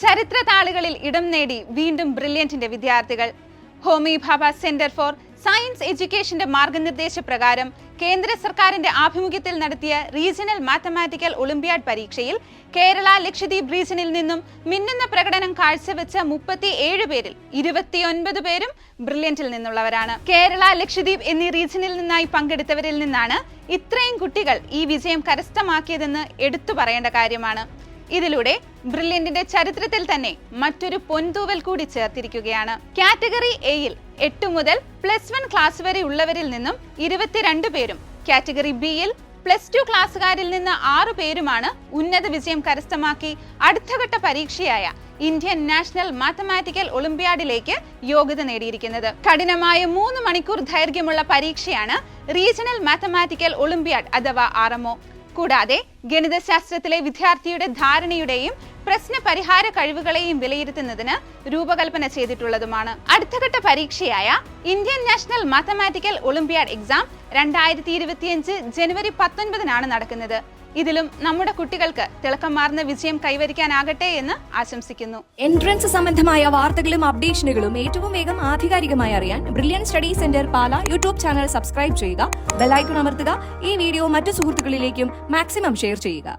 ചരിത്ര താളുകളിൽ ഇടം നേടി വീണ്ടും ബ്രില്യന്റിന്റെ വിദ്യാർത്ഥികൾ. Homi Bhabha centre for science എഡ്യൂക്കേഷന്റെ മാർഗനിർദ്ദേശ പ്രകാരം കേന്ദ്ര സർക്കാരിന്റെ ആഭിമുഖ്യത്തിൽ നടത്തിയ റീജിയണൽ മാത്തമാറ്റിക്കൽ ഒളിമ്പ്യാഡ് പരീക്ഷയിൽ കേരള ലക്ഷദ്വീപ് റീജിയനിൽ നിന്നും മിന്നുന്ന പ്രകടനം കാഴ്ചവെച്ച 37 പേരിൽ 29 പേരും ബ്രില്യന്റിൽ നിന്നുള്ളവരാണ്. കേരള ലക്ഷദ്വീപ് എന്നീ റീജിയനിൽ നിന്നായി പങ്കെടുത്തവരിൽ നിന്നാണ് ഇത്രയും കുട്ടികൾ ഈ വിജയം കരസ്ഥമാക്കിയതെന്ന് എടുത്തു പറയേണ്ട കാര്യമാണ്. ഇതിലൂടെ ബ്രില്യന്റിന്റെ ചരിത്രത്തിൽ തന്നെ മറ്റൊരു പൊൻതൂവൽ കൂടി ചേർത്തിരിക്കുകയാണ്. കാറ്റഗറി എയിൽ 8 മുതൽ +1 ക്ലാസ് വരെ ഉള്ളവരിൽ നിന്നും 22 പേരും, കാറ്റഗറി ബിയിൽ +2 ക്ലാസ്സുകാരിൽ നിന്ന് 6 പേരുമാണ് ഉന്നത വിജയം കരസ്ഥമാക്കി അടുത്തഘട്ട പരീക്ഷയായ ഇന്ത്യൻ നാഷണൽ മാത്തമാറ്റിക്കൽ ഒളിമ്പ്യാഡിലേക്ക് യോഗ്യത നേടിയിരിക്കുന്നത്. കഠിനമായ 3 മണിക്കൂർ ദൈർഘ്യമുള്ള പരീക്ഷയാണ് റീജിയണൽ മാത്തമാറ്റിക്കൽ ഒളിമ്പ്യാഡ് അഥവാ RMO. കൂടാതെ ഗണിതശാസ്ത്രത്തിലെ വിദ്യാർത്ഥിയുടെ ധാരണയുടെയും പ്രശ്ന പരിഹാര കഴിവുകളെയും വിലയിരുത്തുന്നതിന് രൂപകൽപ്പന ചെയ്തിട്ടുള്ളതുമാണ്. അടുത്തഘട്ട പരീക്ഷയായ Indian national mathematical olympiad exam 2025 ജനുവരി 19-നാണ് നടക്കുന്നത്. ഇതിലും നമ്മുടെ കുട്ടികൾക്ക് തിളക്കമാർന്ന വിജയം കൈവരിക്കാനാകട്ടെ എന്ന് ആശംസിക്കുന്നു. എൻട്രൻസ് സംബന്ധമായ വാർത്തകളും അപ്ഡേഷനുകളും ഏറ്റവും വേഗം ആധികാരികമായി അറിയാൻ ബ്രില്യൻ സ്റ്റഡി സെന്റർ പാല യൂട്യൂബ് ചാനൽ സബ്സ്ക്രൈബ് ചെയ്യുക, ബെൽ ഐക്കൺ അമർത്തുക, ഈ വീഡിയോ മറ്റു സുഹൃത്തുക്കളിലേക്കും മാക്സിമം ഷെയർ ചെയ്യുക.